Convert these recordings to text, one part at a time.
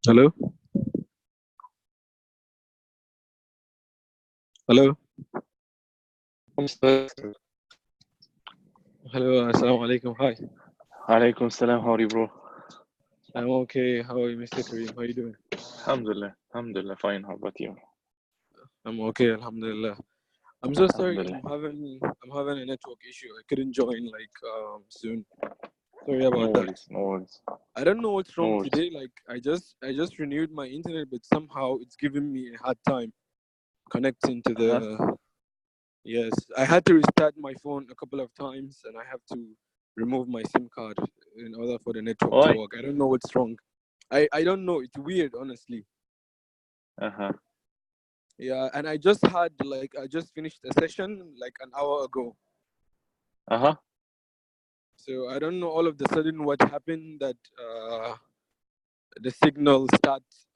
Hello? Hello? Hello, assalamu alaikum. Hi. Alaikum salam. How are you, bro? I'm okay. How are you, Mr. Kareem? How are you doing? Alhamdulillah. Alhamdulillah. Fine. How about you? I'm okay, alhamdulillah. I'm so sorry. Alhamdulillah. I'm having a network issue. I couldn't join soon. Sorry No about that. worries. No worries. I don't know what's No wrong worries. today. Like I just renewed my internet, but somehow it's giving me a hard time connecting to Uh-huh. the. Yes, I had to restart my phone a couple of times, and I have to remove my SIM card in order for the network to Why? work. I don't know what's wrong. I don't know. It's weird, honestly. Uh-huh. Yeah, and I just finished a session like an hour ago. Uh-huh. So I don't know all of the sudden what happened that the signal starts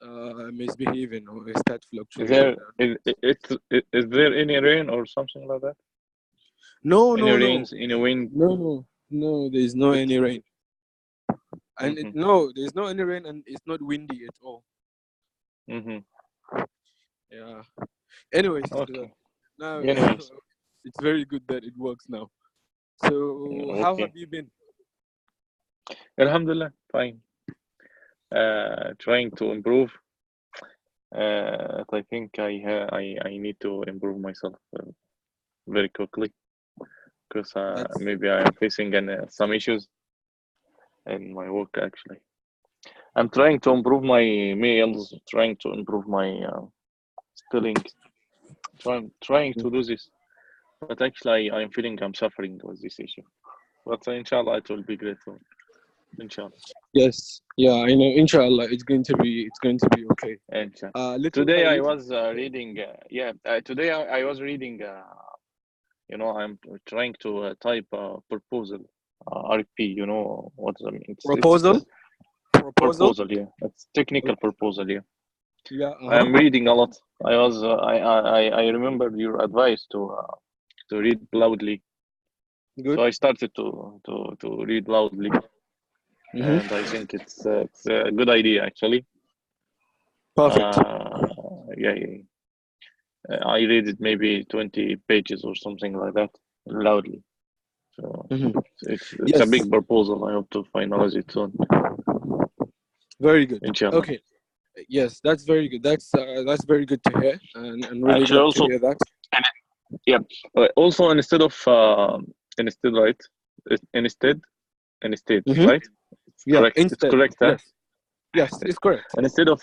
misbehaving or it starts Is fluctuating. there is there any rain or something like that? No, Any no, no, rains? Any wind? no, no, no. There's no It's any rain, and mm-hmm. no, there's no any rain, and it's not windy at all. Mm-hmm. Yeah. Anyways, Okay. now Anyways. it's very good that it works now. So how have Okay. you been? Alhamdulillah. Fine. Trying to improve. I think I need to improve myself very quickly because That's maybe I am facing some issues in my work actually. I'm trying to improve my mails, trying to improve my spelling, trying to do this. But actually, I'm feeling I'm suffering with this issue. But inshallah, it will be great soon. Inshallah. yes. Yeah, I know. Inshallah, it's going to be okay. Inshallah. Little by Today I little. was reading, today I was reading, I'm trying to type a proposal, RP, you know what I mean? It's Proposal. Proposal. proposal, yeah. It's technical proposal, yeah. Yeah. I'm reading a lot. I remember your advice to read loudly. So Good. I started to read loudly, and Mm-hmm. I think it's a good idea actually. Perfect. Uh, yeah, yeah. I read it maybe 20 pages or something like that loudly. So Mm-hmm. it's a Yes. big proposal. I hope to finalize it soon, Very good. inshallah. Okay. Yes, that's very good. That's very good to hear, and really Actually, glad to also, hear that. yeah. Also, instead, right? Instead, instead, Mm-hmm. right? It's Yeah. correct. It's Instead. correct, huh? Yes. Yes, Instead. it's correct. And instead of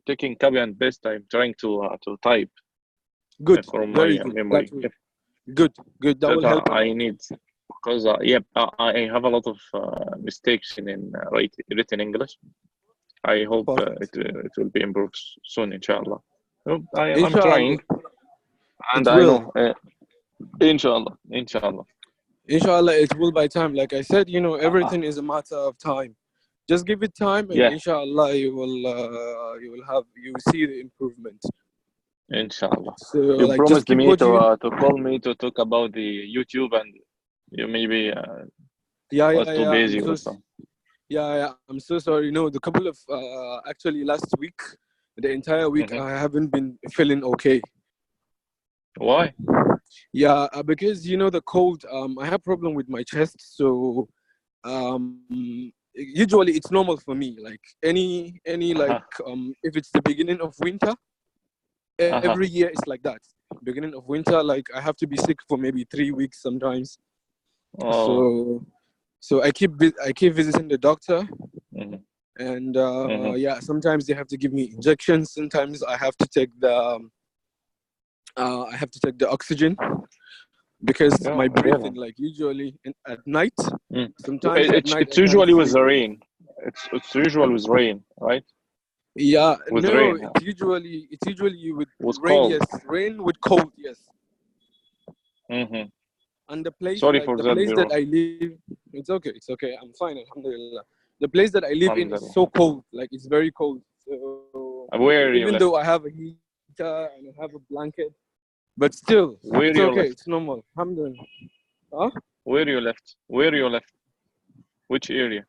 taking copy and paste, I'm trying to type Good. from my Very good. That memory. will If good. Good. That that will help a I lot. need, because I have a lot of mistakes in written English. I hope Perfect. it will be improved soon, inshallah. So I'm Inshallah, trying, and it I will. know, inshallah, inshallah. Inshallah, it will by time. Like I said, everything is a matter of time. Just give it time, and Yeah, inshallah, you will see the improvement. inshallah. So, You like, just promised keep me what you. to call me to talk about the YouTube, and you maybe Yeah, was yeah, too yeah. busy with some. Yeah, yeah. I'm so sorry. The couple of actually last week, the entire week, Hmm. I haven't been feeling okay. Why? Yeah, because the cold. I have problem with my chest, so usually it's normal for me. Like any Uh-huh. if it's the beginning of winter, Uh-huh. every year it's like that. Beginning of winter, like I have to be sick for maybe 3 weeks sometimes. Oh. So I keep visiting the doctor, Hmm. and Hmm. yeah, sometimes they have to give me injections. Sometimes I have to take the oxygen because Yeah, my really. breathing, like usually at night, Mm. sometimes at night It's I can't usually with sleep. the rain. It's usual with rain, right? Yeah, With no, rain, it's usually with with rain. cold. Yes, rain with cold. Yes, Hmm. and the place, Sorry like for the that, place that bro. I live, it's okay. It's okay. I'm fine, alhamdulillah. The place that I live in is Alhamdulillah. so cold. Like it's very cold. So Where you even left? though I have a heater and I have a blanket, but still, Where it's you okay. left? It's normal. Alhamdulillah. Huh? Where you left? Where you left? Which area?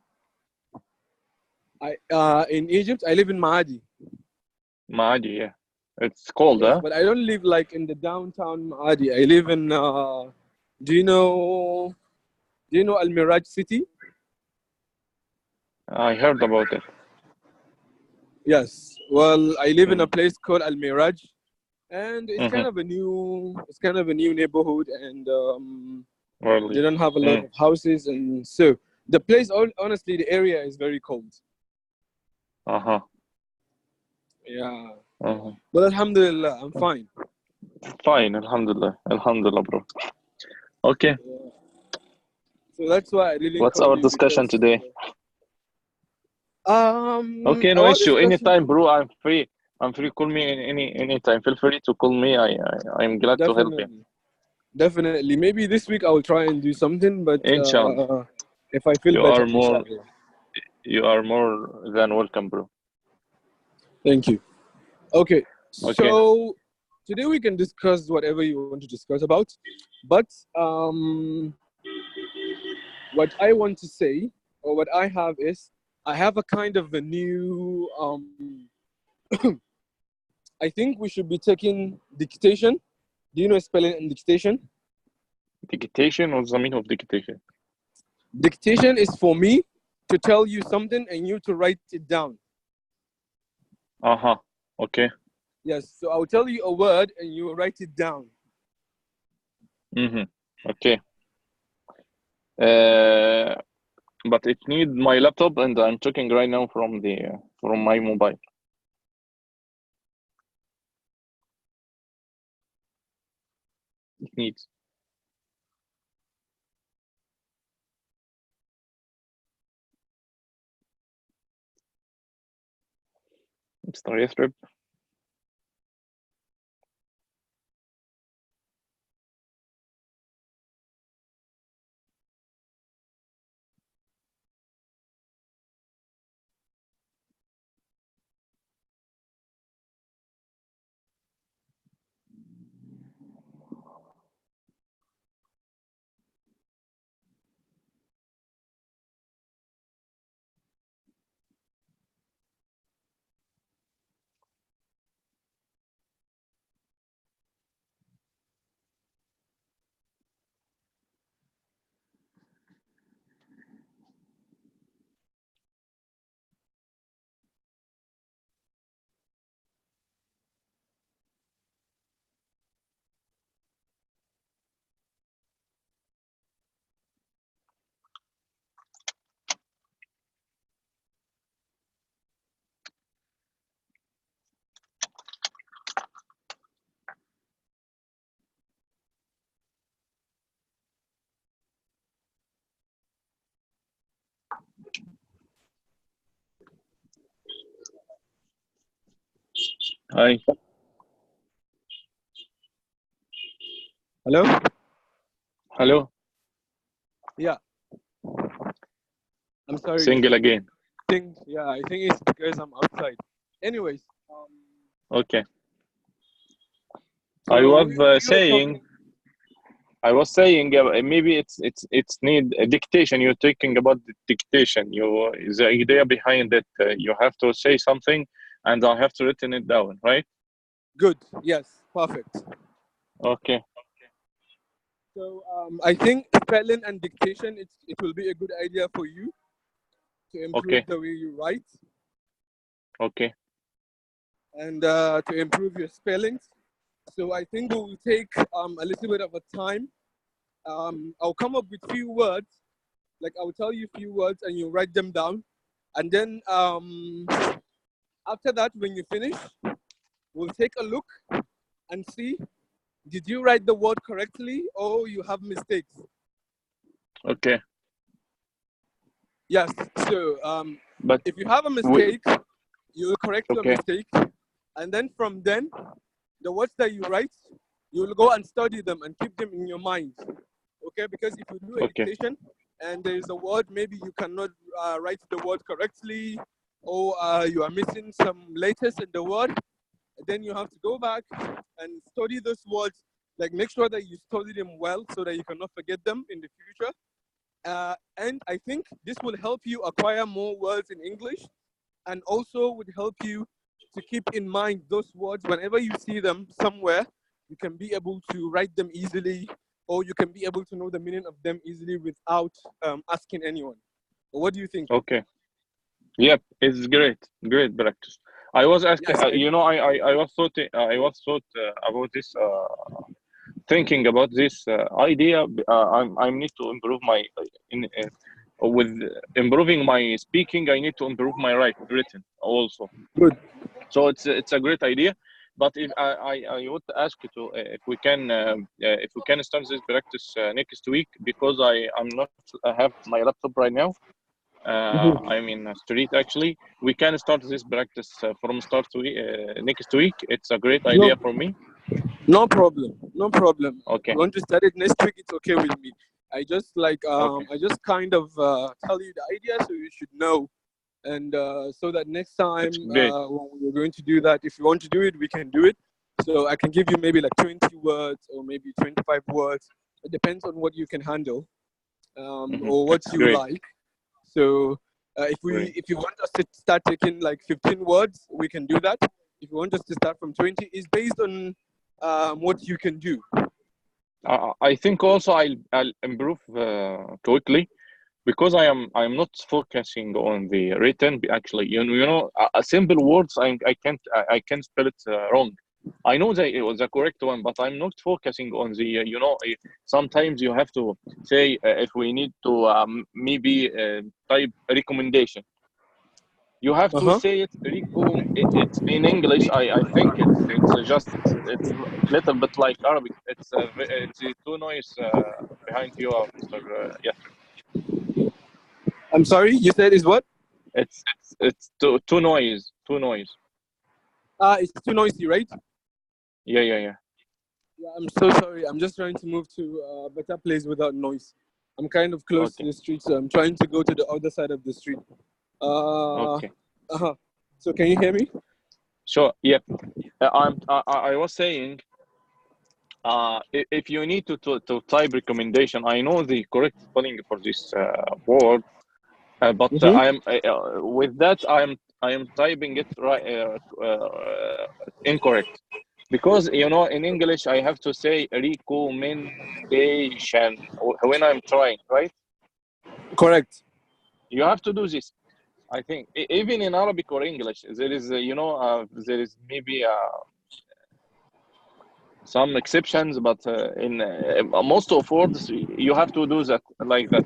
In Egypt, I live in Maadi. Maadi, yeah. It's cold, Yes, huh? but I don't live like in the downtown Maadi. I live in. Do you know? Do you know Al Miraj City? I heard about it. Yes. Well, I live in a Mm. place called Al Miraj, and it's Mm-hmm. kind of a new. It's kind of a new neighborhood, and they Really? don't have a lot Mm. of houses, and so the place. Honestly, the area is very cold. Uh-huh. Yeah. Uh-huh. But Alhamdulillah, I'm fine. Fine, Alhamdulillah. Alhamdulillah, bro. Okay. Yeah. So that's why I didn't What's call our you discussion because today? Okay, no our issue. discussion Anytime, bro. I'm free. I'm free. Call me anytime. Feel free to call me. I'm glad to help you. definitely, definitely. Maybe this week I will try and do something, but Inshallah. if I feel You better, are more inshallah. you are more than welcome, bro. Thank you. Okay, Okay. so today we can discuss whatever you want to discuss about, but um, what I want to say or what I have is I have a kind of a new I think we should be taking dictation. Do you know spelling and dictation? Dictation. What's the meaning of dictation? Dictation is for me to tell you something and you to write it down. Uh-huh. Okay. Yes, so I'll tell you a word and you will write it down. Mm-hmm. Okay. Uh, but it need my laptop, and I'm talking right now from my mobile. It needs. Mr. Yasrib. Hi. Hello? Hello. Yeah, I'm sorry. Single again. I think it's because I'm outside. Anyways, Okay. I so was we were saying. talking. I was saying maybe it's need a dictation. You're talking about the dictation. The idea behind it. You have to say something, and I have to written it down, right? Good. Yes, perfect. Okay. So I think spelling and dictation, it will be a good idea for you to improve Okay. the way you write Okay. and to improve your spellings. So I think we will take a little bit of a time. I'll come up with few words, like I'll tell you a few words and you write them down. And then after that, when you finish, we'll take a look and see, did you write the word correctly or you have mistakes? Okay. Yes. So But if you have a we. mistake, you'll correct your Okay. mistake. And then from then, the words that you write, you'll go and study them and keep them in your mind. Okay? Because if you do a Okay. dictation and there is a word, maybe you cannot write the word correctly or you are missing some letters in the word, then you have to go back and study those words. Like make sure that you study them well so that you cannot forget them in the future. And I think this will help you acquire more words in English and also would help you to keep in mind those words whenever you see them somewhere. You can be able to write them easily, or you can be able to know the meaning of them easily without asking anyone. What do you think? Okay. Yep, it's great. Great practice. I was asking, Yes, I was thought about this, thinking about this idea. I need to improve my in with improving my speaking. I need to improve my written also. good. So it's a great idea. But if I would ask you to if we can start this practice next week, because I'm not I have my laptop right now. Mhm. I'm in a street actually. We can start this practice from start to next week. It's a great No, idea for me. no problem. No problem. If Okay, you want to start it next week, it's okay with me. okay, I just kind of tell you the idea so you should know, and so that next time it's great. when we're going to do that, if you want to do it, we can do it. So I can give you maybe like 20 words or maybe 25 words. It depends on what you can handle, or what It's you great, like. So great. if you want us to start taking like 15 words, we can do that. If you want us to start from 20, it's based on what you can do. I think also I'll improve quickly, because I am not focusing on the written. Actually, a simple words I can spell it wrong. I know that it was the correct one, but I'm not focusing on the sometimes you have to say if we need to maybe type recommendation. You have Uh to huh. say it it's in English. I think it's little bit like Arabic. It's too noise behind you, Mr. Yasser. I'm sorry, you said is what? It's too noise, too noise. It's too noisy, right? Yeah. Yeah, I'm so sorry. I'm just trying to move to a better place without noise. I'm kind of close to Okay, the street, so I'm trying to go to the other side of the street. Uh, okay. uh-huh. So can you hear me? So yeah, I was saying, if you need to type recommendation, I know the correct spelling for this word, but Mm-hmm. with that I am typing it right incorrect, because in English I have to say recommendation when I'm trying, right? Correct. You have to do this. I think even in Arabic or English there is there is maybe some exceptions, but in most of words you have to do that like that.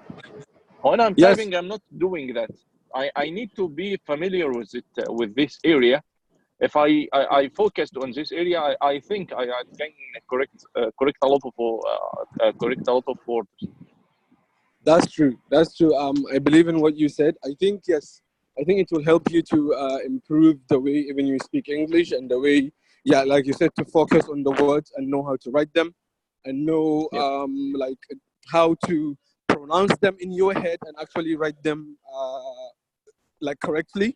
When I'm Yes. typing, I'm not doing that. I need to be familiar with it, with this area. If I focused on this area, I think I can correct a lot of correct a lot of words. That's true. That's true. I believe in what you said. I think yes. I think it will help you to improve the way even you speak English and the way, yeah, like you said, to focus on the words and know how to write them, and know Yep. like how to pronounce them in your head and actually write them like correctly.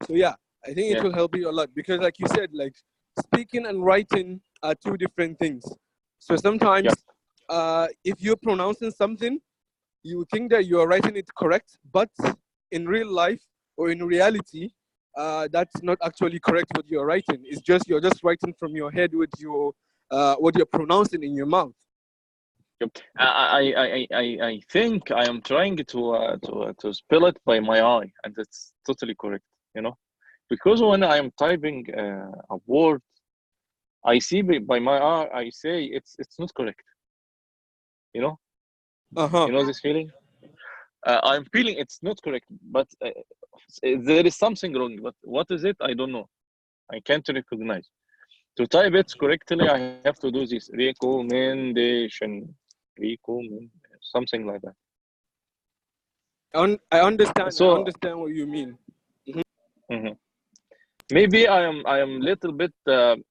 So yeah, I think it Yeah. will help you a lot because, like you said, like speaking and writing are two different things. So sometimes, Yep. if you're pronouncing something, you think that you are writing it correct, but in real life or in reality, that's not actually correct what you're writing. It's just you're just writing from your head with your what you're pronouncing in your mouth. Yep. I think I am trying to spell it by my eye, and it's totally correct. Because when I am typing a word, I see by my eye, I say it's not correct. You know, Uh huh. this feeling. I'm feeling it's not correct, but there is something wrong. But what is it? I don't know. I can't recognize. To type it correctly, I have to do this recommend, something like that. I understand. I So understand what you mean. mhm. Maybe I am little bit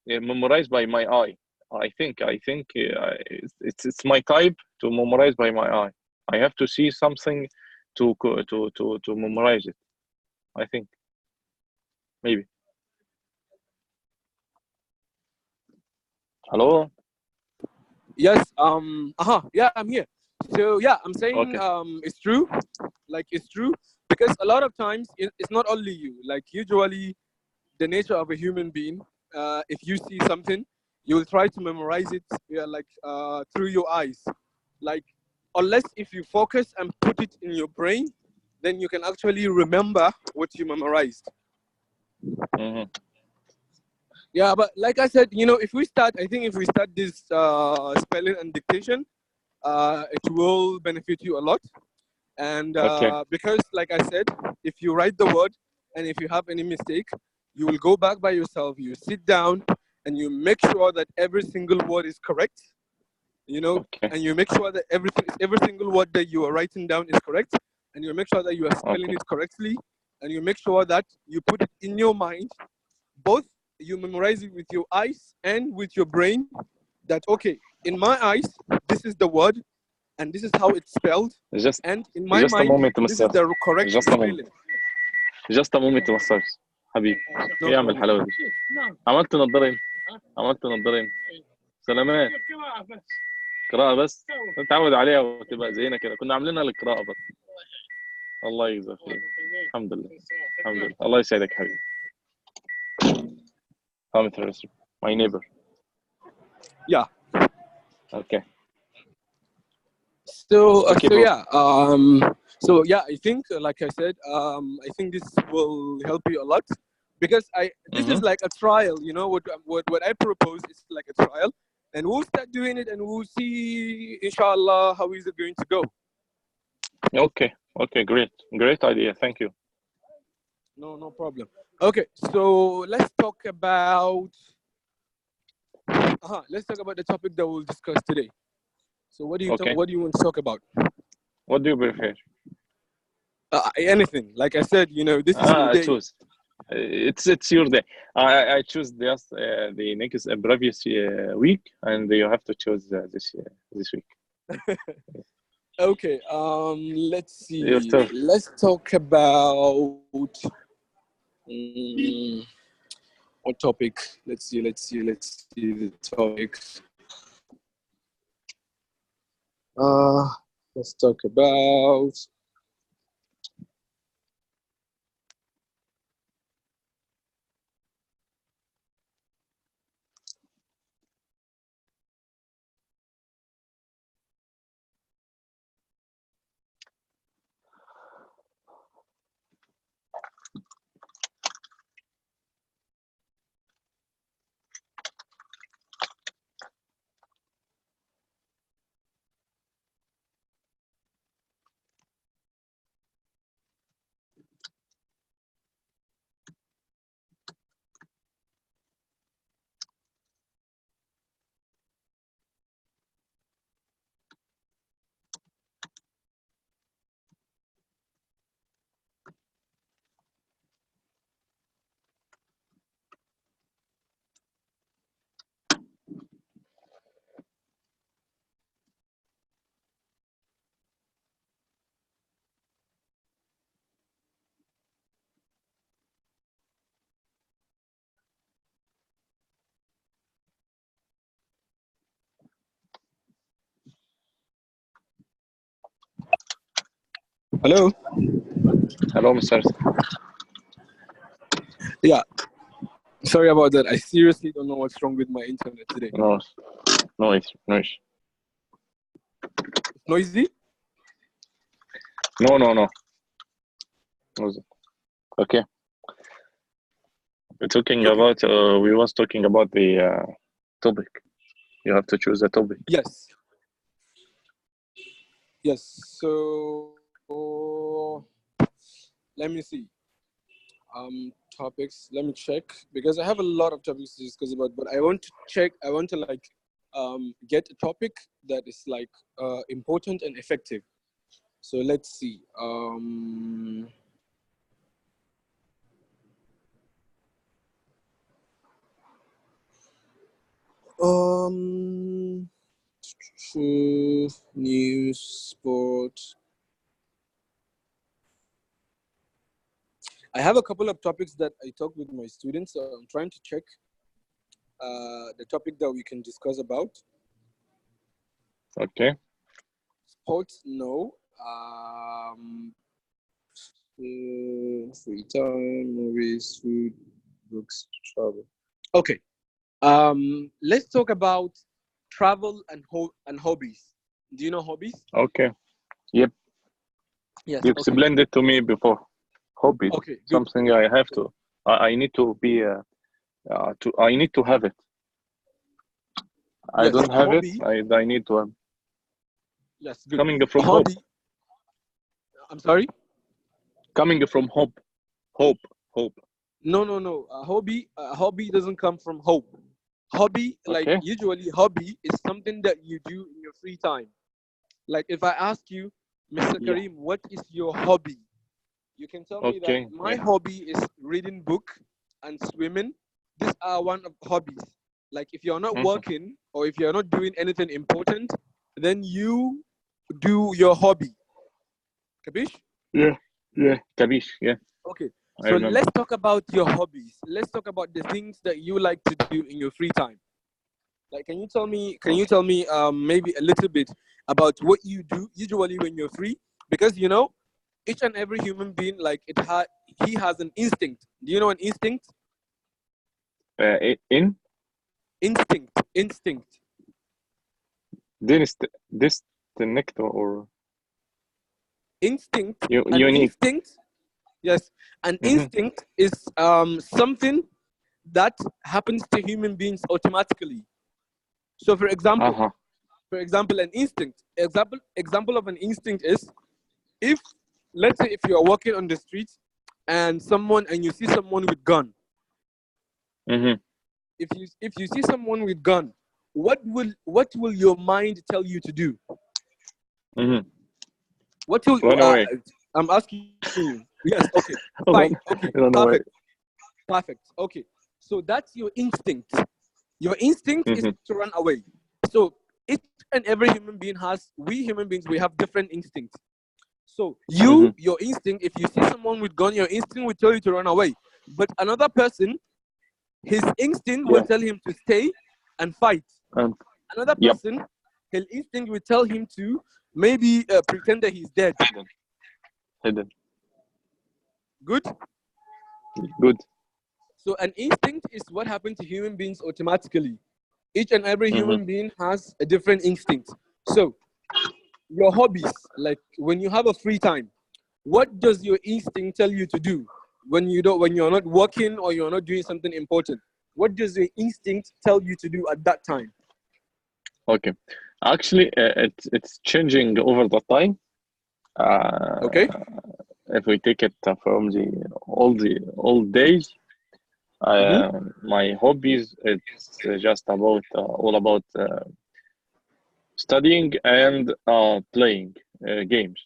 memorized by my eye. I think it's my type to memorize by my eye. I have to see something to memorize it. I think maybe. Hello. Yes. Yeah, I'm here. So yeah, I'm saying Okay. it's true. Like it's true because a lot of times it's not only you. Like usually, the nature of a human being, if you see something, you will try to memorize it, through your eyes. Like unless if you focus and put it in your brain, then you can actually remember what you memorized. Mm-hmm. Yeah, but like I said, if we start, I think if we start this spelling and dictation, it will benefit you a lot. And Okay. because, like I said, if you write the word and if you have any mistake, you will go back by yourself. You sit down and you make sure that every single word is correct. Okay. And you make sure that every single word that you are writing down is correct, and you make sure that you are spelling Okay. it correctly, and you make sure that you put it in your mind. Both you memorize it with your eyes and with your brain. That okay, in my eyes, this is the word, and this is how it's spelled, Just and in my just a mind, moment this is مستر. the correct Just a moment. spelling. Just a moment مستر. حبيبي. No ايه يا عم problem. الحلاوة دي؟ عملت نضارين. عملت نضارين. سلامات. قراءة بس. نتعود عليها وتبقى زينا كده. كنا عاملينها للقراءة بس. الله يجزاك خير. الحمد لله. الحمد لله. الله يسعدك حبيبي. My neighbor. Yeah. Okay. So Okay, so bro. yeah. So yeah, I think, like I said, I think this will help you a lot because this is like a trial. What I propose is like a trial, and we'll start doing it, and we'll see, inshallah, how is it going to go. Okay. Okay. Great. Great idea. Thank you. No problem. Okay, so let's talk about the topic that we'll discuss today. So what do you Okay. what do you want to talk about? What do you prefer? Anything. Like I said, this is your day. Choose. It's your day. I choose just the next previous week, and you have to choose this week. Okay. Let's Your see. turn. Let's talk about mm, what topic? Let's see the topics. Let's talk about. Hello. Hello, Mr. Yeah. Sorry about that. I seriously don't know what's wrong with my internet today. No, noise. Noisy? No. Okay. We're talking Okay. about. We was talking about the topic. You have to choose a topic. Yes. So let me see. Topics. Let me check because I have a lot of topics to discuss about. But I want to check. I want to get a topic that is important and effective. So let's see. News, sport. I have a couple of topics that I talk with my students. So I'm trying to check the topic that we can discuss about. Okay. Sports, no. Free time, movies, food, books, travel. Okay. Let's talk about travel and hobbies. Do you know hobbies? Okay. Yep. Yes. You Okay. explained it to me before. Hobbies. Okay. Good. Something I have to. I need to be. I need to have it. I Yes. don't A have it. hobby. I need to have. Yes. Good. Coming A from hope. hobby. I'm sorry. Coming from hope. Hope. Hope. No, no, no. A hobby doesn't come from hope. Hobby, like Okay. usually, hobby is something that you do in your free time. Like if I ask you, Mr. Yeah. Kareem, what is your hobby? You can tell me that Okay. my Yeah. hobby is reading book and swimming. These are one of hobbies. Like if you're not Mhm. working or if you're not doing anything important, then you do your hobby. Kabish? Yeah. Yeah. Kabish. Yeah. Okay. I So remember. let's talk about your hobbies. Let's talk about the things that you like to do in your free time. Like, Okay. maybe a little bit about what you do usually when you're free? Because each and every human being, like he has an instinct. Do you know an instinct? In Instinct. disconnect or Instinct. An unique. instinct. Yes, an Mm-hmm. instinct is something that happens to human beings automatically. So, Uh-huh. for example, an instinct. Example of an instinct is if, let's say, if you are walking on the street and you see someone with gun. Mm-hmm. If you see someone with gun, what will your mind tell you to do? Mm-hmm. What will Run away. I'm asking you? Yes. Okay. Fine. Run, Okay. run Perfect. away. Perfect. Okay. So that's your instinct. Your instinct is Mm-hmm. to run away. So each and every human being we human beings, we have different instincts. So Mm-hmm. your instinct, if you see someone with gun, your instinct will tell you to run away. But another person, his instinct will Yeah. tell him to stay and fight. And Another yep. person, his instinct will tell him to maybe pretend that he's dead. Hidden. Hidden. Good. Good. So an instinct is what happens to human beings automatically. Each and every Mm-hmm. human being has a different instinct. So your hobbies, like when you have a free time, what does your instinct tell you to do when you're not working or you're not doing something important? What does your instinct tell you to do at that time? Okay. Actually, it's changing over the time. Okay. Uh, if we take it from the old days, Mm-hmm. my hobbies it's just about all about studying and playing games.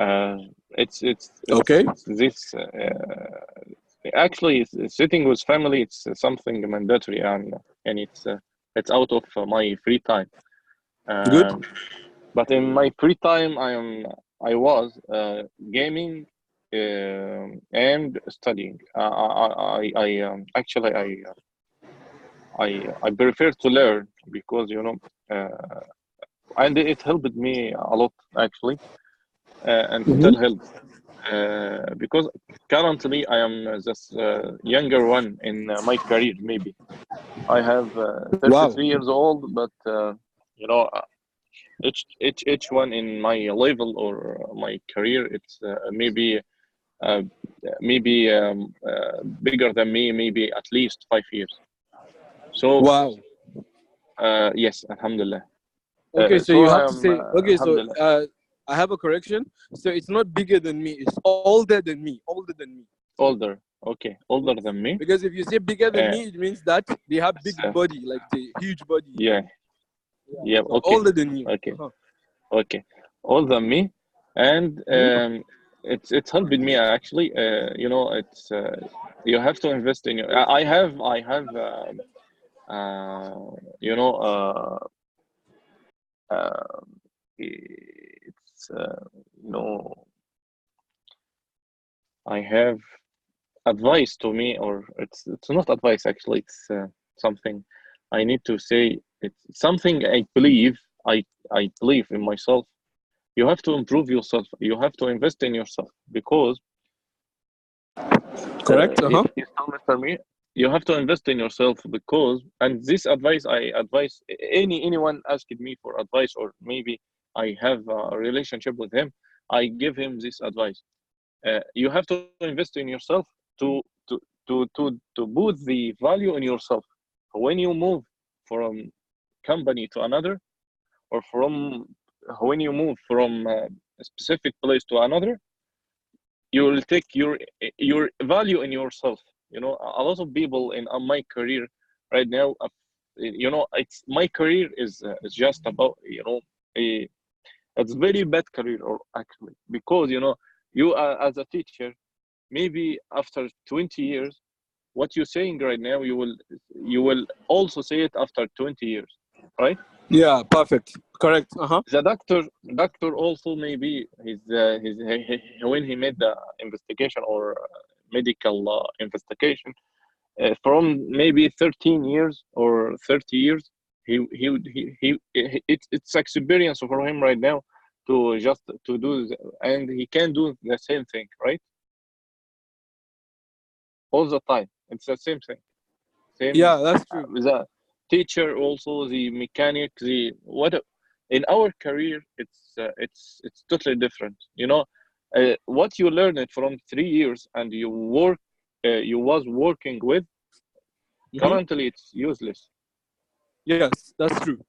Uh, Okay. it's this actually sitting with family. It's something mandatory and it's out of my free time. Good. Um, but in my free time, I was gaming and studying. Actually I prefer to learn because uh, and it helped me a lot actually and still Mm-hmm. helps because currently I am the younger one in my career. Maybe I have Wow. 33 years old, but you know each one in my level or my career, it's uh, maybe bigger than me, maybe at least 5 years. So Wow. yes, Alhamdulillah. Okay, so So you I have to am say, okay, so Alhamdulillah I have a correction. So it's not bigger than me, it's older than me, older than me. older. Okay, older Yes. than me. Because if you say bigger than Uh, me, it means that they have big so, body, like the huge body. yeah, Yeah. yeah. So Okay, older than you. okay, Uh-huh. okay. Older than me, and Mhm. it's helping me actually. It's you have to invest in. I have you know uh, it's you know I have advice to me, or it's not advice actually. It's something I need to say. It's something I believe. I believe in myself. You have to improve yourself. You have to invest in yourself because Correct. he told Mr. Me, you have to invest in yourself because, and this advice I advise anyone asked me for advice, or maybe I have a relationship with him, I give him this advice. You have to invest in yourself to to to put the value in yourself. When you move from company to another, or from when you move from a specific place to another, you will take your value in yourself. You know, a lot of people in my career right now, you know, it's my career is just about, you know, a it's very bad career, or actually, because you know, you as a teacher, maybe after 20 years, what you're saying right now, you will also say it after 20 years, right? Yeah, perfect. Correct. The doctor also, maybe when he made the investigation, or medical investigation, from maybe 13 years or 30 years, it's experience for him right now to just to do and he can do the same thing, right? All the time, it's the same thing, same. Yeah, that's true. The teacher also, the mechanic, the what. In our career, it's totally different, you know. What you learn it from 3 years and you was working with, Hmm. currently it's useless. Yes, that's true.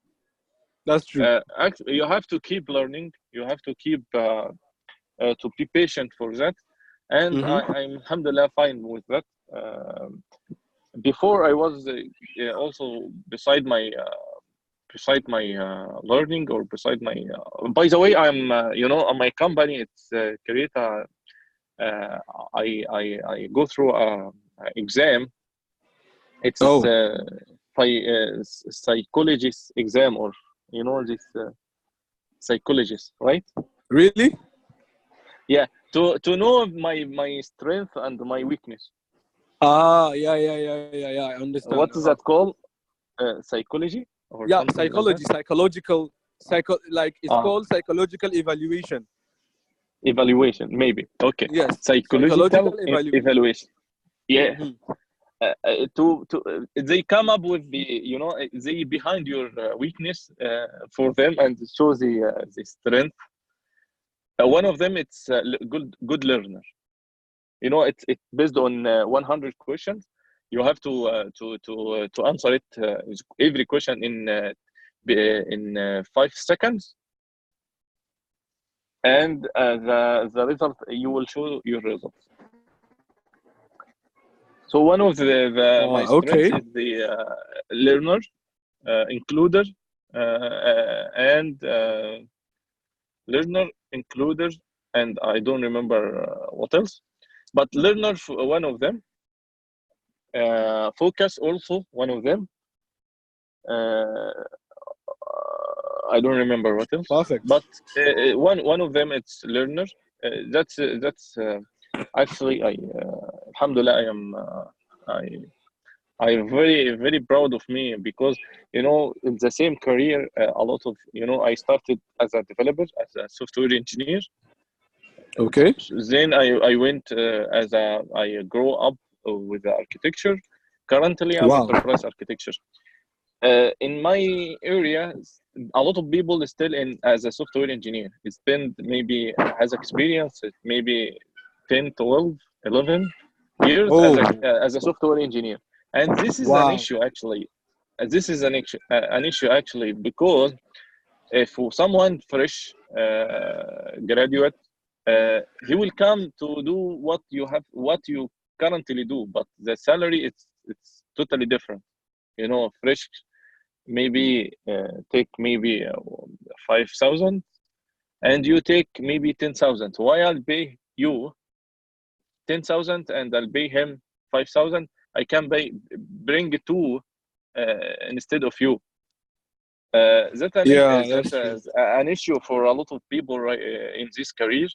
That's true. Actually, you have to keep learning, you have to keep to be patient for that, and Hmm. I'm alhamdulillah fine with that. Before I was also beside my learning, or beside my by the way, I'm you know, on my company, it's create a uh, I go through a exam. It's Oh, psychologist exam, or you know, this psychologist, right? really? Yeah, to know my strength and my weakness. Ah, yeah, yeah, yeah, yeah, yeah. I understand. What is that called? Psychology or Yeah, something like that. psychology, psychological, like it's uh, called psychological evaluation. Evaluation, maybe. Okay. Yes, psychological Psychological evaluation. evaluation. Yeah. Hmm. To they come up with the, you know, they behind your weakness for them, and show the strength. One of them, it's good learner. You know, it's based on 100 questions. You have to answer it, every question in 5 seconds, and the result, you will show your results. So one of my strengths Okay. is the learner, includer, and learner, includer, and I don't remember what else. But learner, one of them. Focus, also one of them. Uh, I don't remember what else. Perfect. But one of them, it's learner. That's actually, I alhamdulillah, I I'm very proud of me, because you know, in the same career, a lot of, you know, I started as a developer, as a software engineer. Okay. Then I went as a I grow up with the architecture. Currently, I'm Wow. enterprise architecture. In my area, a lot of people is still in as a software engineer. It's been maybe has experience, maybe 10, 12, 11 years Oh, as a software engineer. And this is an wow. issue actually. This is an issue actually, because if someone fresh graduate, he will come to do what you currently do, but the salary, it's totally different. You know, fresh maybe take maybe 5,000, and you take maybe 10,000. Why I'll pay you 10,000 and I'll pay him 5,000? I can bring two instead of you. Yeah, That's that's true. an issue for a lot of people, right, in this career.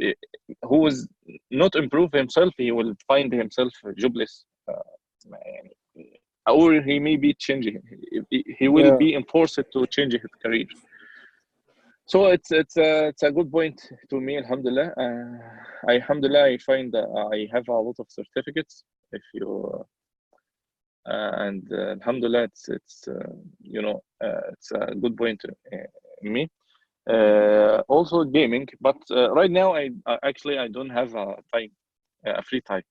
Uh, who is not improve himself, he will find himself jobless, or he may be changing. He will Yeah. be enforced to change his career. So it's a good point to me. Alhamdulillah. Alhamdulillah, I find that I have a lot of certificates. If you and Alhamdulillah, it's it's a good point in me. Also gaming, but right now I actually I don't have a time, a free time.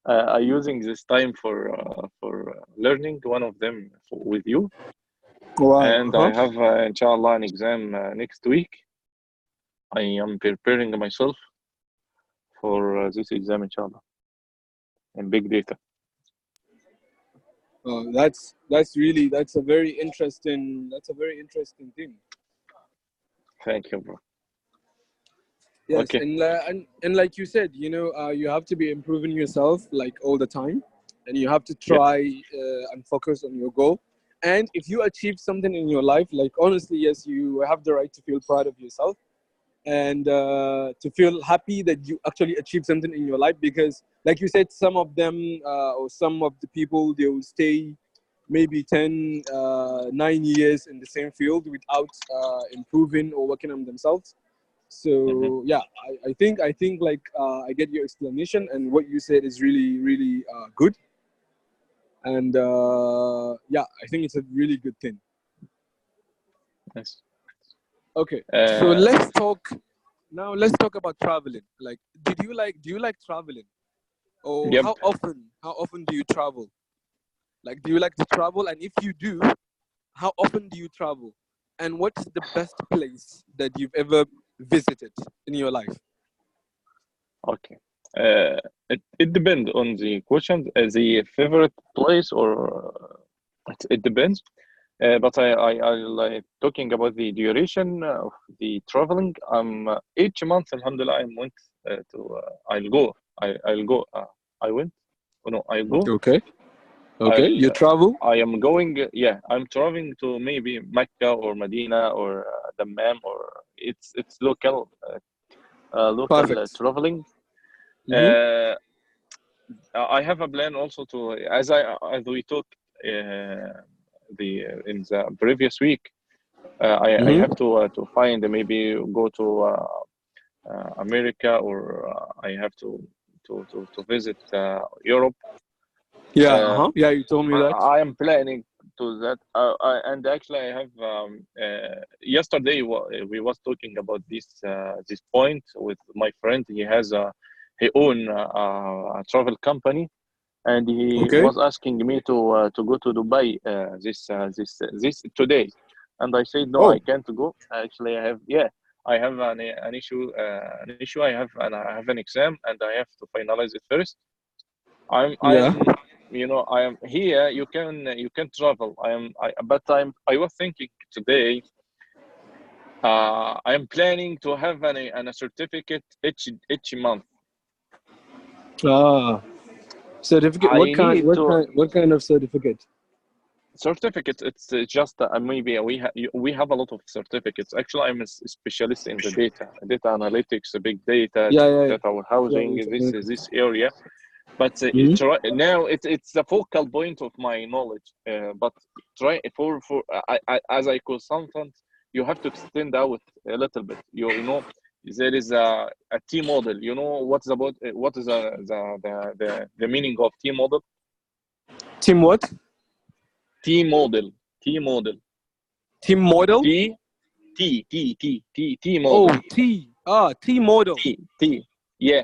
I using this time for learning one of them with you, Wow. and I have inshallah an exam next week. I am preparing myself for this exam inshallah in big data. That's a very interesting thing. Thank you, bro. Yes, Okay. and like you said, you have to be improving yourself like all the time, and you have to Yeah. try and focus on your goal. And if you achieve something in your life, like honestly, yes, you have the right to feel proud of yourself and to feel happy that you actually achieved something in your life. Because, like you said, some of them or some of the people, they will stay maybe 10, 9 years in the same field without improving or working on themselves. Mhm. So yeah, I think like I get your explanation, and what you said is really good. And yeah, I think it's a really good thing. Nice. Okay, so Uh, let's talk about traveling. Like, do you like traveling, or yep. how often do you travel? Like, do you like to travel, and if you do, how often do you travel, and what's the best place that you've ever visited in your life? Okay. It depends on the question. The favorite place, or it depends. But I like talking about the duration of the traveling. Each month, alhamdulillah, I went to. I'll go. I'll go. I went. Oh, no, I go. Okay. Okay, I'll. you travel. I am going. Yeah, I'm traveling to maybe Mecca or Medina or Dammam, or it's local Perfect. traveling. Mm-hmm. Uh, I have a plan also to, as we talked the in the previous week. I have Mm-hmm. to find maybe go to America, or I have to visit Europe. Yeah. Uh, Uh-huh. Yeah, you told me that. I am planning to that. And actually, I have yesterday we was talking about this point with my friend. He own a travel company, and he Okay. was asking me to go to Dubai this today, and I said no, I Oh. can't go. Actually, I have an issue. I have an exam, and I have to finalize it first. I Yeah. am I am here. You can travel. I was thinking today. I am planning to have a certificate each month. Ah. Certificate. What I kind? need What to kind? What kind of certificate? certificates. It's just maybe we have a lot of certificates. Actually, I'm a specialist in the data analytics, big data, Yeah. Yeah. Yeah. data Yeah, warehousing. you told me. This area. But Mm-hmm. now it's the focal point of my knowledge. But try for as a consultant, you have to extend out a little bit. There is a T model. You know what is the meaning of T model? Team what? T model. T model. Team model. T T Oh, model. T. T model. T. Yeah.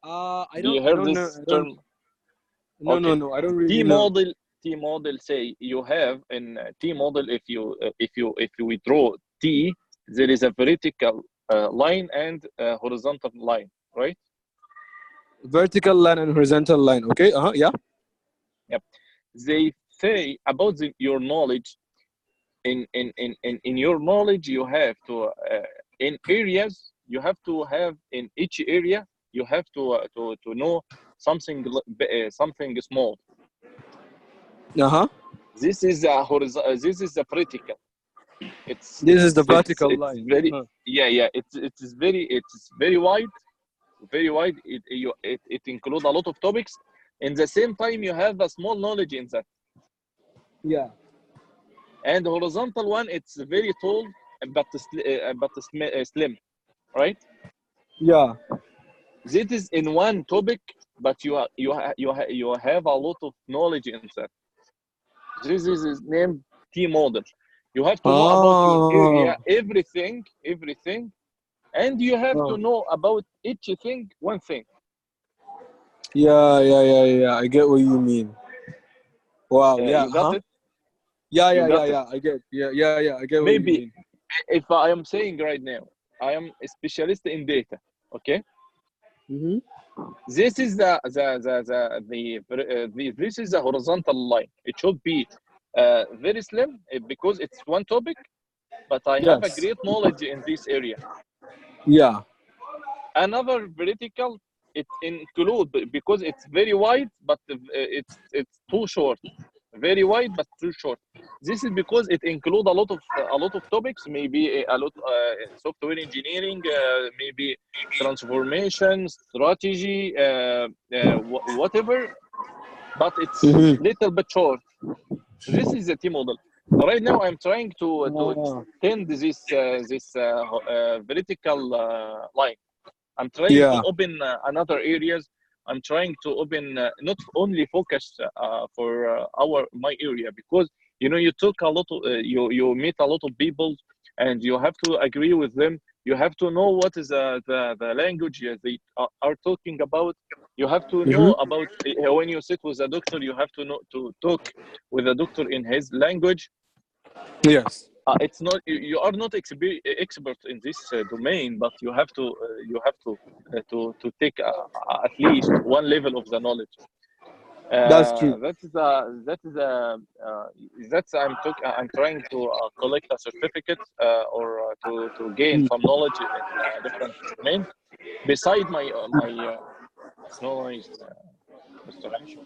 I Do don't. you I hear don't know. this I don't. term? No. No. Okay. No. I don't T really know. model. T model say you have in T model, if you draw T, there is a vertical line and a horizontal line, right? Vertical line and horizontal line. Okay. Yeah. Yep. They say about your knowledge. In your knowledge, you have to in areas, you have to have in each area, you have to know something small. Uh-huh. This is a vertical. It's This is the it's it's vertical it's line. very, Uh-huh. yeah. It's very wide, very wide. It includes a lot of topics. In the same time, you have a small knowledge in that. Yeah. And the horizontal one, it's very tall. slim, right? Yeah. This is in one topic, but you have a lot of knowledge in that. This is named T model. You have to know about your area, Oh. everything, and you have to Oh. know about each thing, one thing. Yeah. I get what you mean. Wow. Yeah. You got Huh? it? You got it? Yeah. I get. Yeah. I get what you Maybe mean. if I am saying right now, I am a specialist in data. Okay, Mm-hmm. this is this is a horizontal line. It should be very slim because it's one topic, but I have a Yes. great knowledge in this area. Yeah. Another vertical, it include because it's very wide, but it's too short. Very wide but too short. This is because it includes a lot of topics, maybe a lot software engineering, maybe transformation, strategy, whatever. But it's Mm-hmm. little bit short. This is the T model. Right now, I'm trying to Ah. extend this vertical line. I'm trying to Yeah. open another areas. I'm trying to open not only focus for my area, because you talk a lot of, you meet a lot of people, and you have to agree with them. You have to know what is the language they are talking about. You have to know Mm-hmm. about when you sit with a doctor. You have to know to talk with a doctor in his language. Yes. It's not you are not expert in this domain, but you have to take at least one level of the knowledge. That's true. That's I'm trying to collect a certificate or to gain some knowledge in different domain beside my knowledge, Mr. Hashim.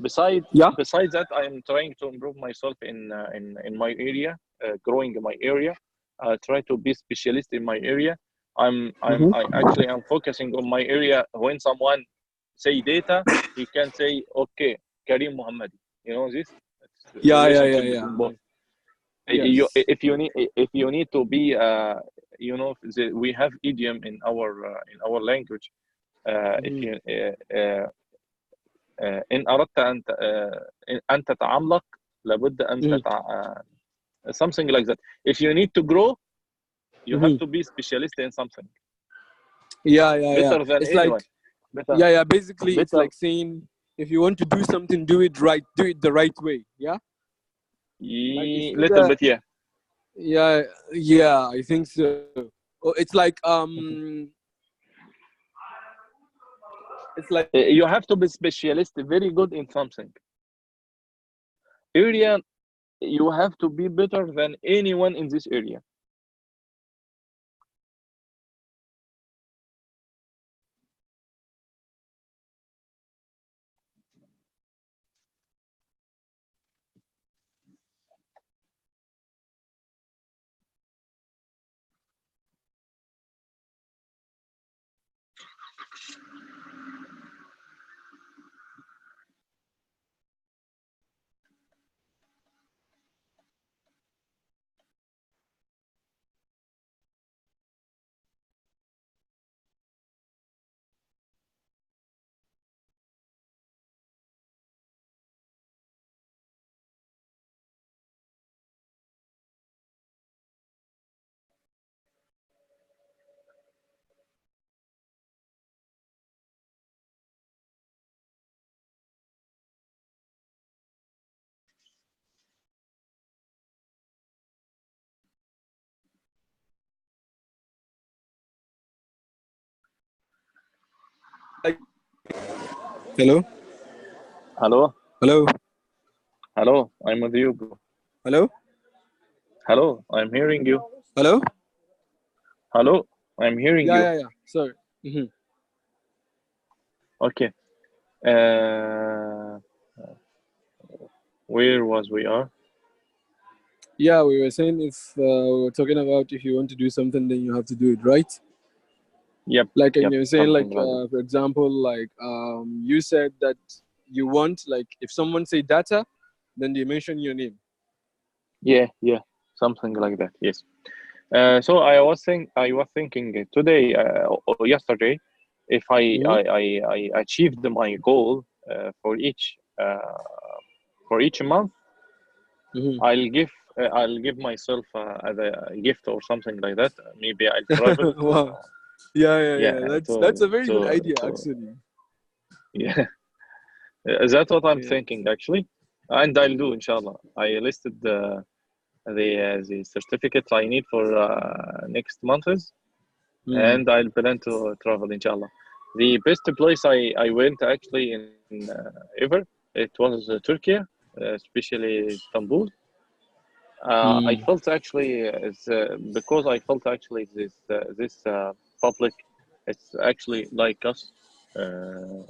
Beside Yeah. besides that, I am trying to improve myself in my area, growing in my area. Try to be specialist in my area. I Mm-hmm. actually am focusing on my area. When someone say data, he can say, okay, Karim Muhammadi. You know this? It's the relationship between both. Yes. If you need to be we have idiom in our language. If Mm-hmm. you إن أردت أن تتعمق لابد أن Mm-hmm. something like that. If you need to grow, you have Mm-hmm. to be specialist in something Yeah. better than It's like anyone. Better, yeah. Basically, it's better. like saying if you want to do something, do it right. Do it the right way. Yeah. Like it's Little either bit, yeah. yeah. I think so. Oh, it's like You have to be specialist, very good in something. Area, you have to be better than anyone in this area. hello, Hello, hello, hello. I'm with you, bro. hello, Hello, I'm hearing you. hello. Hello, I'm hearing you. Yeah. Sorry. Mm-hmm. Okay. Where was we are? Yeah, we were saying if we were talking about if you want to do something, then you have to do it right. Yep, Like, and yep. you're saying like, Something like that. for example, like you said that you want like if someone say data, then they mention your name. Yeah, yeah. Something like that. Yes. So I was thinking today or yesterday, if Mm-hmm. I achieved my goal for each month, Mm-hmm. I'll give myself as a gift or something like that. Maybe I'll travel to Wow. Yeah, yeah, yeah yeah. That's a very good idea, to actually. yeah. That's what I'm Yeah. thinking actually, and I'll do inshallah. I listed the certificates I need for next months, Mm. and I'll plan to travel inshallah. The best place I went actually in ever, it was Turkey, especially Istanbul. I Mm. felt actually because I felt actually this public, it's actually like us uh,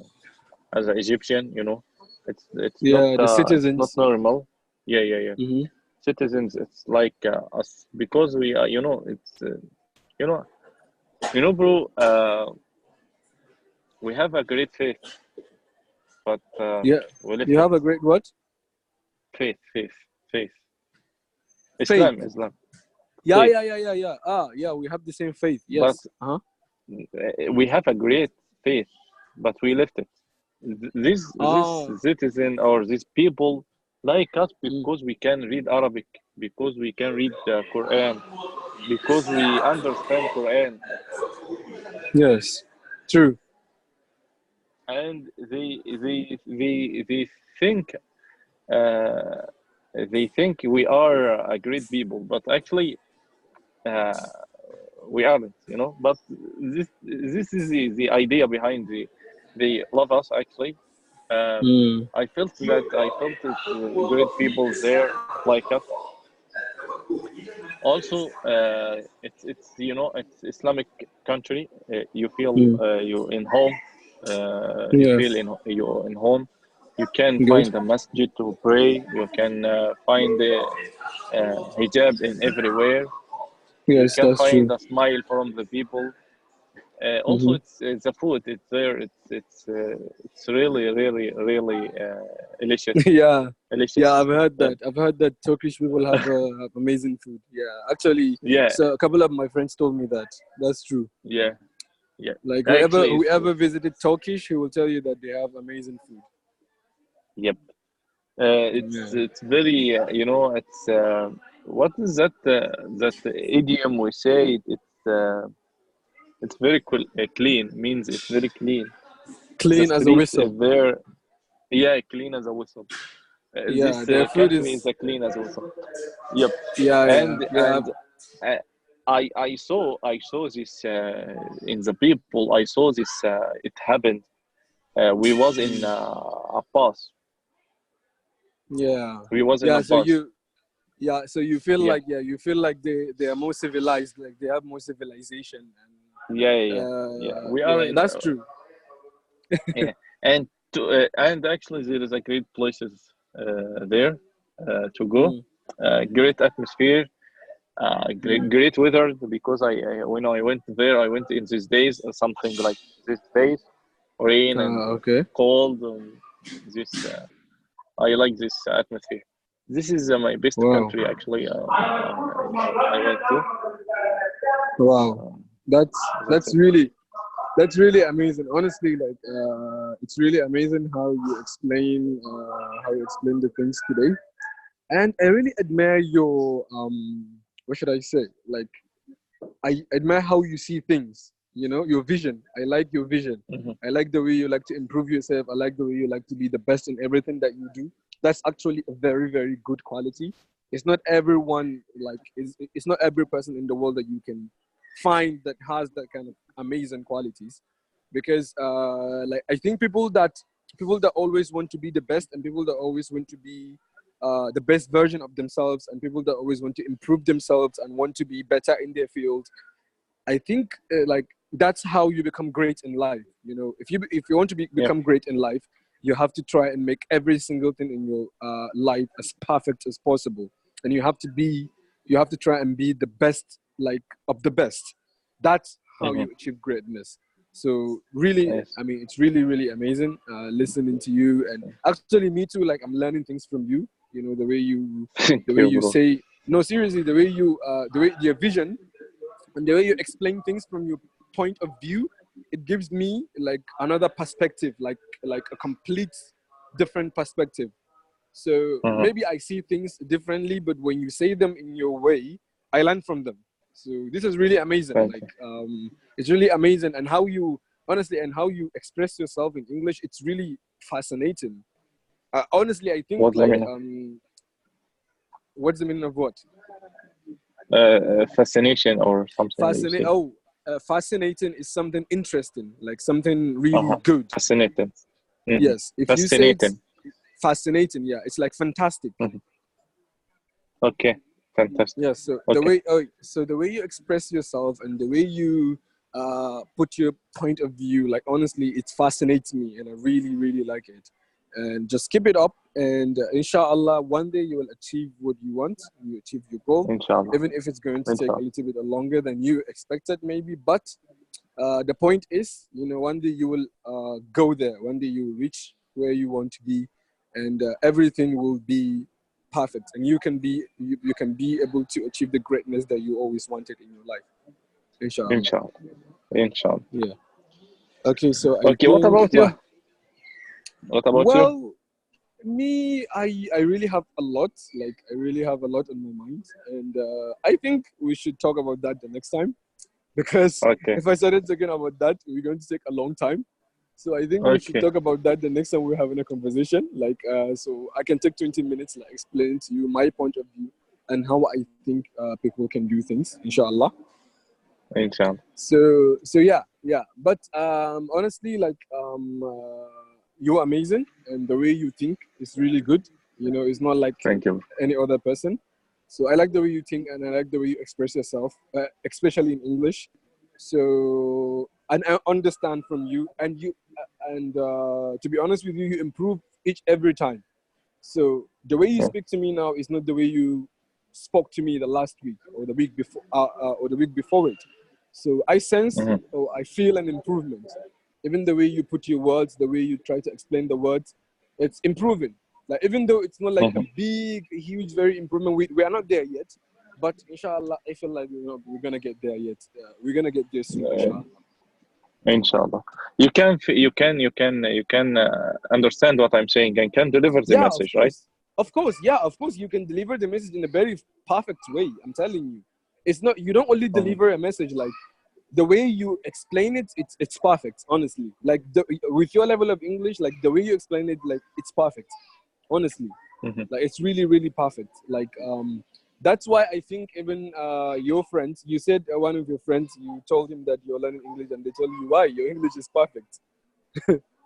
as an Egyptian, you know, Yeah, the it's not citizens. normal. Yeah, yeah, yeah. Mm-hmm. Citizens, it's like us because we are, you know, you know, bro. We have a great faith, but Yeah. we left You it. have a great what? Faith. Faith. Islam, Yeah, faith. yeah, yeah, yeah, yeah. Ah, yeah, we have the same faith. But Yes. Uh-huh. we have a great faith, but we left it. This Ah. citizen or these people like us Mm. because we can read Arabic, because we can read the Quran, because we understand Quran, Yes. True. and they think uh, they think we are a great people, but actually uh, we aren't, you know. But this is the idea behind they love us actually. Mm. I felt it great people there like us. Also, it's you know it's Islamic country. You feel Mm. you in home. You Yeah. feel you in home. You can Good. find a masjid to pray. You can find the hijab in everywhere. You Yes, can that's find true. a smile from the people. Also, Mm-hmm. it's the food. It's there. It's really delicious. Yeah. Yeah, Delicious. I've heard Yeah. that. I've heard that Turkish people have amazing food. Yeah, actually, Yeah. so a couple of my friends told me that. That's true. Yeah. Yeah. Like whoever Actually, whoever visited Turkish, he will tell you that they have amazing food. yep. Yeah. It's very you know what is that idiom we say it's very clean means it's very clean. The Clean as a street whistle. there, yeah, clean as a whistle. Yeah, This their food country is is. a clean as a whistle. Yep. Yeah, yeah, and yeah. and uh, I saw this in the people. I saw this it happened. We was in a bus. Yeah, We was in a yeah. So bus. you, yeah. So you feel Yeah, like, yeah, you feel like they are more civilized. Like they have more civilization, yeah, yeah, and yeah. Yeah. We are yeah, in that's true. yeah. And actually there is a great places there to go. Mm, Great atmosphere. mm. Great weather because I when I went there, I went in these days, something like these days, rain and Okay. cold. This I like this atmosphere. This is my best Wow. country actually. I went to. Wow. Um, That's that's that's it. really that's really amazing. Honestly, like it's really amazing how you explain the things today. And I really admire your what should I say? Like I admire how you see things, your vision. I like your vision. Mhm. I like the way you like to improve yourself. I like the way you like to be the best in everything that you do. That's actually a very, very good quality. It's not everyone, like, it's not every person in the world that you can find that has that kind of amazing qualities. Because like I think people that always want to be the best, and people that always want to be the best version of themselves, and people that always want to improve themselves and want to be better in their field, I think like that's how you become great in life. If you want to Yep. become great in life, you have to try and make every single thing in your life as perfect as possible, and you have to try and be the best, like, of the best. That's how Mhm. you achieve greatness. So really, Yes. I mean, it's really, really amazing listening to you, and actually me too. Like, I'm learning things from you. The way you Thank the way you, you bro. say, no, seriously, the way your vision, and the way you explain things from your point of view, it gives me like another perspective, like a complete different perspective. So maybe I see things differently, but when you say them in your way, I learn from them. So this is really amazing. Thank Like you. it's really amazing, and how you honestly and how you express yourself in English, it's really fascinating. Honestly, I think What's the like meaning? what's the meaning of what? Fascination or something you Fascinating. say. Oh, fascinating is something interesting, like something really Uh-huh. good. Fascinating. Mm-hmm. Yes, if you say it's Fascinating. fascinating, yeah, it's like fantastic. Mm-hmm. Okay. Fantastic. Yeah, so Okay. the way you express yourself and the way you put your point of view, like honestly, it fascinates me, and I really really like it. And just keep it up, and inshallah, one day you will achieve what you want. You achieve your goal, Inshallah. even if it's going to take a Inshallah. little bit longer than you expected, maybe. But the point is, one day you will go there. One day you will reach where you want to be, and everything will be perfect, and you can be able to achieve the greatness that you always wanted in your life, inshallah. Inshallah. Inshallah. Yeah. Okay, so I Okay. What think, about you? What about you? well, me, I really have a lot. Like I really have a lot on my mind, and I think we should talk about that the next time, because Okay. if I started talking about that, we're going to take a long time. So I think we should Okay. talk about that the next time we're having a conversation. Like, so I can take 20 minutes, like explain to you my point of view and how I think people can do things, inshallah. Inshallah. So yeah, yeah. But honestly, like you're amazing, and the way you think is really good. It's not like Thank you. any other person. So I like the way you think, and I like the way you express yourself, especially in English. So, and I understand from you, and to be honest with you, you improve each every time. So the way you Yeah. speak to me now is not the way you spoke to me the last week or the week before or the week before it. So I sense Mm-hmm. or I feel an improvement. Even the way you put your words, the way you try to explain the words, it's improving. Like even though it's not like a Mm-hmm. big, huge, very improvement, we are not there yet. But inshallah, I feel like we're gonna get there yet. We're gonna get there soon, inshallah. Inshallah. You can understand what I'm saying and can deliver the Yeah, of message, right? course. Of course, yeah, of course. You can deliver the message in a very perfect way. I'm telling you. It's not, you don't only Mm-hmm. deliver a message, like the way you explain it, it's perfect, honestly. Like with your level of English, like the way you explain it, like it's perfect. Honestly. Mm-hmm. Like it's really, really perfect. Like that's why I think even your friends, you said one of your friends, you told him that you're learning English and they told you why your English is perfect.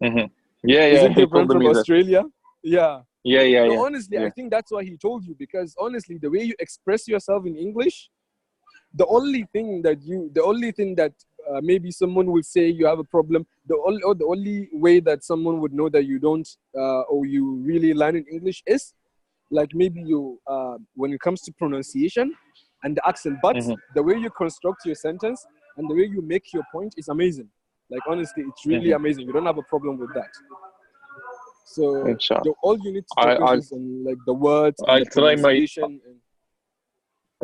Mm-hmm. Yeah, Is yeah. it He your friend told from me that. Australia? Yeah. Yeah, yeah, No, yeah, honestly, I yeah. think that's why he told you, because honestly, the way you express yourself in English, the only thing that maybe someone will say you have a problem, the only way that someone would know that you don't or you really learn in English is like maybe you when it comes to pronunciation and the accent, but Mm-hmm. the way you construct your sentence and the way you make your point is amazing. Like honestly, it's really Mm-hmm. amazing. You don't have a problem with that. So Inshallah. all you need to I, focus I'll is on like the words and I'll the try my pronunciation. And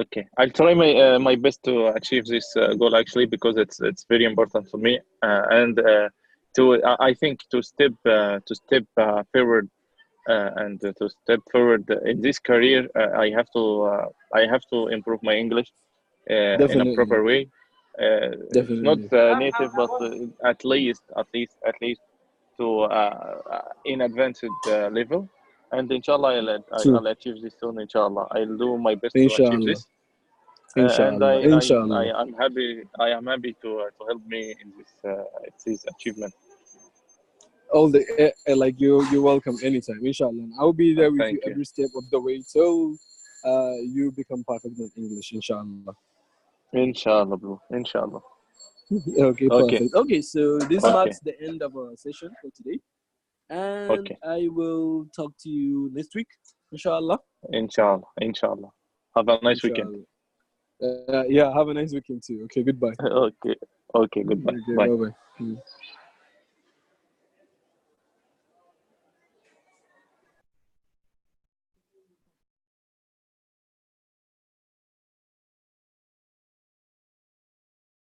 okay. I'll try my best to achieve this goal actually because it's very important for me and I think to step forward and to step forward in this career I have to improve my English in a definitely, proper way. Not definitely. native, but at least to in advanced level. And inshallah, True. I'll achieve this soon. Inshallah, I'll do my best to achieve Inshallah. this. And Inshallah. Inshallah. I am happy. I am happy to help me in this achievement. All the like you're welcome anytime, inshallah. And I'll be there with you Thank you. every step of the way till you become perfect in English, inshallah. Inshallah, bro. Inshallah. Okay, Okay. perfect. Okay, so this Okay. marks the end of our session for today, and Okay. I will talk to you next week, inshallah. Inshallah. Inshallah. Have a nice weekend. Inshallah. Yeah, have a nice weekend too. Okay, goodbye. Okay. Okay. Goodbye. Okay, Bye. bye bye.